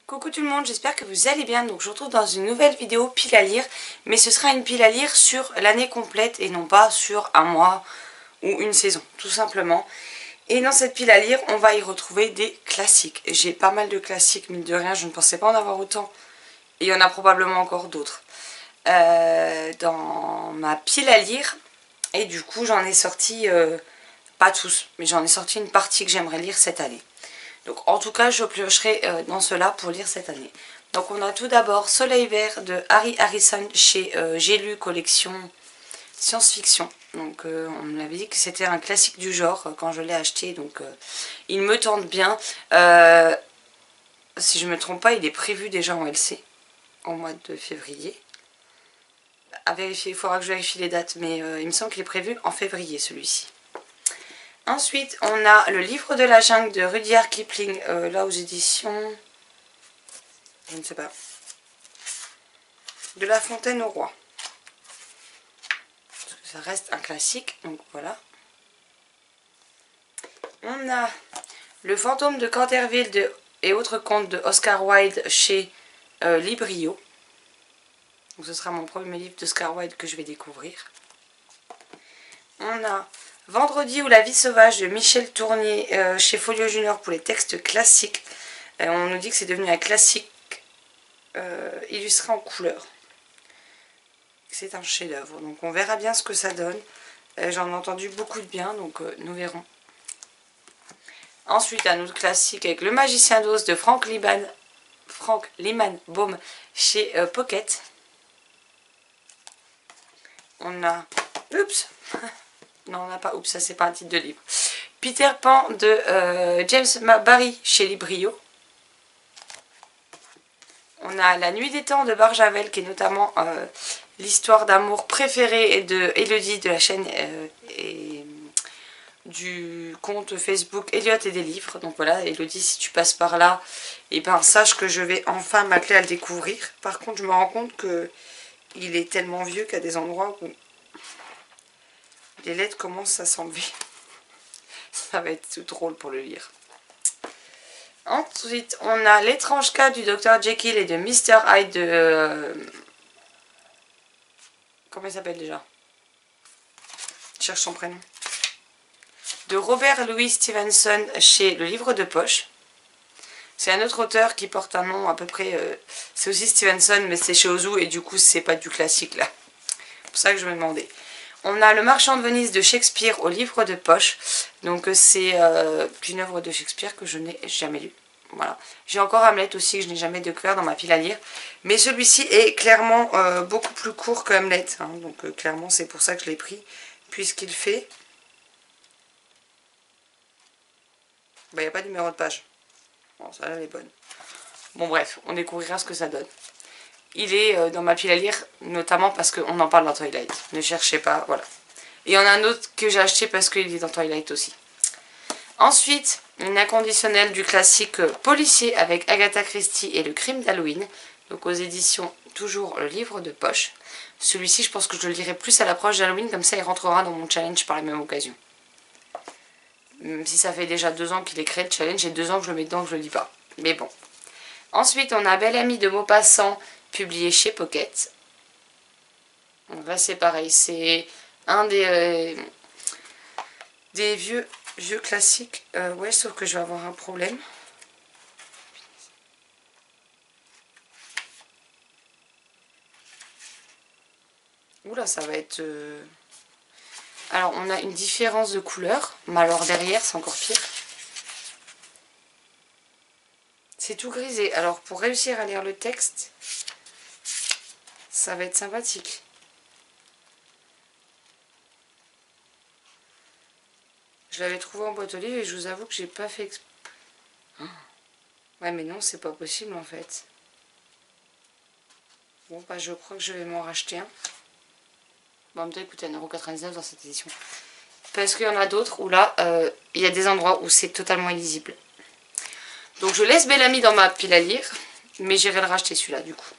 Coucou tout le monde, j'espère que vous allez bien. Donc je vous retrouve dans une nouvelle vidéo pile à lire, mais ce sera une pile à lire sur l'année complète et non pas sur un mois ou une saison, tout simplement. Et dans cette pile à lire, on va y retrouver des classiques. J'ai pas mal de classiques, mine de rien, je ne pensais pas en avoir autant. Et il y en a probablement encore d'autres dans ma pile à lire. Et du coup j'en ai sorti, pas tous, mais j'en ai sorti une partie que j'aimerais lire cette année. Donc en tout cas je piocherai dans cela pour lire cette année. Donc on a tout d'abord Soleil Vert de Harry Harrison chez J'ai lu collection science-fiction. Donc on m'avait dit que c'était un classique du genre quand je l'ai acheté, donc il me tente bien. Si je ne me trompe pas, il est prévu déjà en LC au mois de février. À vérifier, il faudra que je vérifie les dates, mais il me semble qu'il est prévu en février celui-ci. Ensuite, on a le livre de la jungle de Rudyard Kipling, là aux éditions, je ne sais pas, de La Fontaine au Roi. Parce que ça reste un classique, donc voilà. On a Le fantôme de Canterville et autres contes de Oscar Wilde chez Librio. Donc ce sera mon premier livre d'Oscar Wilde que je vais découvrir. On a Vendredi ou la vie sauvage de Michel Tournier chez Folio Junior pour les textes classiques. On nous dit que c'est devenu un classique illustré en couleur. C'est un chef-d'œuvre, donc on verra bien ce que ça donne. J'en ai entendu beaucoup de bien, donc nous verrons. Ensuite, un autre classique avec Le Magicien d'Oz de Frank Lyman Baum chez Pocket. On a... Oups. Non, on n'a pas... Oups, ça c'est pas un titre de livre. Peter Pan de James Barrie chez Librio. On a La Nuit des Temps de Barjavel, qui est notamment l'histoire d'amour préférée de Elodie de la chaîne et du compte Facebook Elliot et des livres. Donc voilà, Elodie, si tu passes par là, et ben sache que je vais enfin m'atteler à le découvrir. Par contre, je me rends compte que il est tellement vieux qu'à des endroits où les lettres commencent à s'enlever. Ça va être tout drôle pour le lire. Ensuite, on a L'étrange cas du Dr Jekyll et de Mr Hyde de... Comment il s'appelle déjà? Je cherche son prénom. De Robert Louis Stevenson chez Le Livre de Poche. C'est un autre auteur qui porte un nom à peu près... c'est aussi Stevenson, mais c'est chez Ozu et du coup, c'est pas du classique là. C'est pour ça que je me demandais. On a Le Marchand de Venise de Shakespeare au Livre de Poche. Donc c'est une œuvre de Shakespeare que je n'ai jamais lue. Voilà. J'ai encore Hamlet aussi que je n'ai jamais découvert dans ma pile à lire. Mais celui-ci est clairement beaucoup plus court que Hamlet. Hein. Donc clairement c'est pour ça que je l'ai pris. Puisqu'il fait... Bah, il n'y a pas de numéro de page. Bon, ça là elle est bonne. Bon bref, on découvrira ce que ça donne. Il est dans ma pile à lire, notamment parce qu'on en parle dans Twilight. Ne cherchez pas, voilà. Et il y en a un autre que j'ai acheté parce qu'il est dans Twilight aussi. Ensuite, une inconditionnelle du classique policier avec Agatha Christie et Le Crime d'Halloween. Donc aux éditions, toujours Le Livre de Poche. Celui-ci, je pense que je le lirai plus à l'approche d'Halloween, comme ça il rentrera dans mon challenge par la même occasion. Même si ça fait déjà 2 ans qu'il est créé le challenge et 2 ans que je le mets dedans que je le lis pas. Mais bon. Ensuite, on a Belle Amie de Maupassant, publié chez Pocket. Donc là c'est pareil, c'est un des vieux classiques. Ouais, sauf que je vais avoir un problème. Oula, ça va être... Alors on a une différence de couleur, mais alors derrière c'est encore pire. C'est tout grisé, alors pour réussir à lire le texte, ça va être sympathique. Je l'avais trouvé en boîte aux livres et je vous avoue que j'ai pas fait exprès. Ouais mais non, c'est pas possible en fait. Bon bah je crois que je vais m'en racheter un. Bon, en même temps, écoutez, 1,99 € dans cette édition. Parce qu'il y en a d'autres où là, il y a des endroits où c'est totalement illisible. Donc je laisse Belle Amie dans ma pile à lire, mais j'irai le racheter celui-là du coup.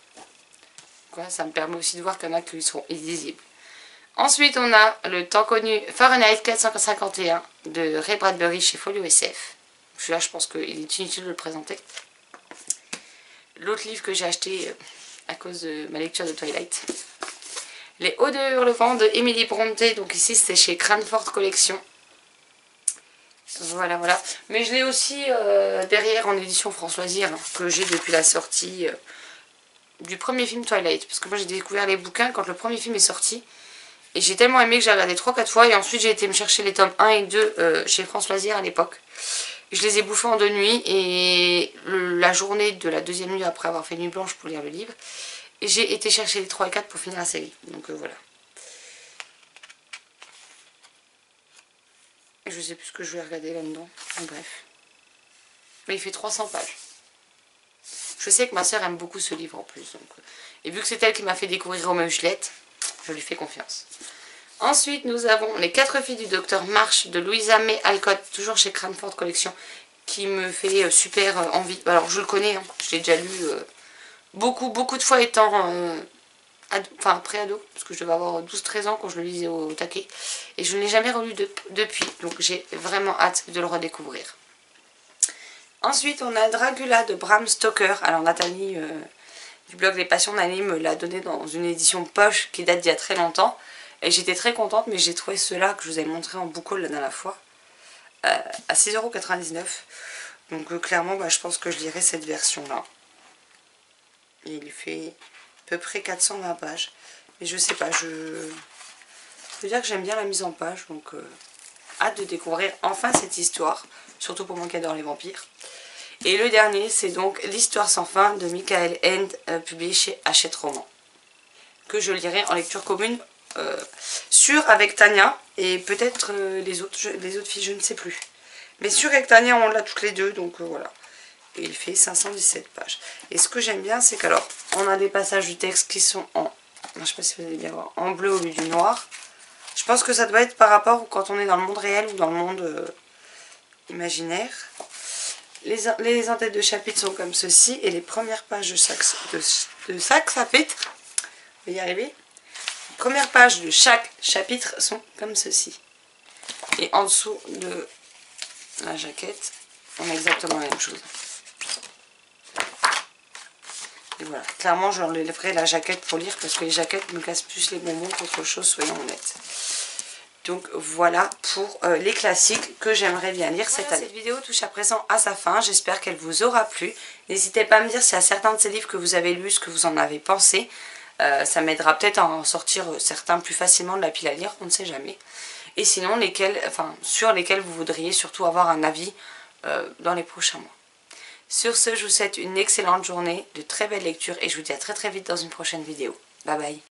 Voilà, ça me permet aussi de voir qu'il y en a qui seront illisibles. Ensuite, on a le tant connu Fahrenheit 451 de Ray Bradbury chez Folio SF. Celui-là, je pense qu'il est inutile de le présenter. l'autre livre que j'ai acheté à cause de ma lecture de Twilight. Les Hauts de Hurlevent de Emily Brontë. Donc ici c'était chez Cranford Collection. Voilà, voilà. Mais je l'ai aussi derrière en édition France Loisirs, hein, que j'ai depuis la sortie du premier film Twilight. Parce que moi j'ai découvert les bouquins quand le premier film est sorti. Et j'ai tellement aimé que j'ai regardé 3-4 fois. Et ensuite j'ai été me chercher les tomes 1 et 2 chez France Loisirs à l'époque. Je les ai bouffés en 2 nuits. Et la journée de la deuxième nuit après avoir fait nuit blanche pour lire le livre. Et j'ai été chercher les 3 et 4 pour finir la série. Donc voilà. Je sais plus ce que je vais regarder là-dedans. Bref. Mais il fait 300 pages. Je sais que ma soeur aime beaucoup ce livre en plus. Donc, et vu que c'est elle qui m'a fait découvrir Roméo et Juliette, je lui fais confiance. Ensuite, nous avons Les 4 filles du docteur March de Louisa May Alcott, toujours chez Cranford Collection, qui me fait super envie. Alors, je le connais, hein, je l'ai déjà lu beaucoup de fois étant pré-ado, parce que je devais avoir 12-13 ans quand je le lisais au taquet. Et je ne l'ai jamais relu depuis, donc j'ai vraiment hâte de le redécouvrir. Ensuite, on a Dracula de Bram Stoker. Alors, Nathalie du blog Les Passions d'Annie me l'a donné dans une édition poche qui date d'il y a très longtemps. Et j'étais très contente, mais j'ai trouvé ceux-là que je vous avais montré en book haul la dernière fois à 6,99 €. Donc, clairement, je pense que je lirai cette version-là. Il fait à peu près 420 pages. Mais je sais pas, je peux dire que j'aime bien la mise en page. Donc, hâte de découvrir enfin cette histoire. Surtout pour moi qui adore les vampires. Et le dernier, c'est donc L'Histoire sans fin de Michael Ende, publié chez Hachette Roman. Que je lirai en lecture commune avec Tania. Et peut-être les autres filles, je ne sais plus. Mais sûr avec Tania, on l'a toutes les deux. Donc voilà. Et il fait 517 pages. Et ce que j'aime bien, c'est qu'alors, on a des passages du texte qui sont en... Je ne sais pas si vous allez bien voir. En bleu au lieu du noir. Je pense que ça doit être par rapport quand on est dans le monde réel ou dans le monde imaginaire. Les en-têtes de chapitre sont comme ceci. Et les premières pages de chaque chapitre, je vais y arriver. Les premières pages de chaque chapitre sont comme ceci. Et en dessous de la jaquette, on a exactement la même chose. Et voilà, clairement je enlèverai la jaquette pour lire parce que les jaquettes me cassent plus les bonbons qu'autre chose, soyons honnêtes. Donc voilà pour les classiques que j'aimerais bien lire cette année. Cette vidéo touche à présent à sa fin, j'espère qu'elle vous aura plu. N'hésitez pas à me dire si à certains de ces livres que vous avez lus, ce que vous en avez pensé. Ça m'aidera peut-être à en sortir certains plus facilement de la pile à lire, on ne sait jamais. Et sinon, sur lesquels vous voudriez surtout avoir un avis dans les prochains mois. Sur ce, je vous souhaite une excellente journée, de très belles lectures et je vous dis à très vite dans une prochaine vidéo. Bye bye.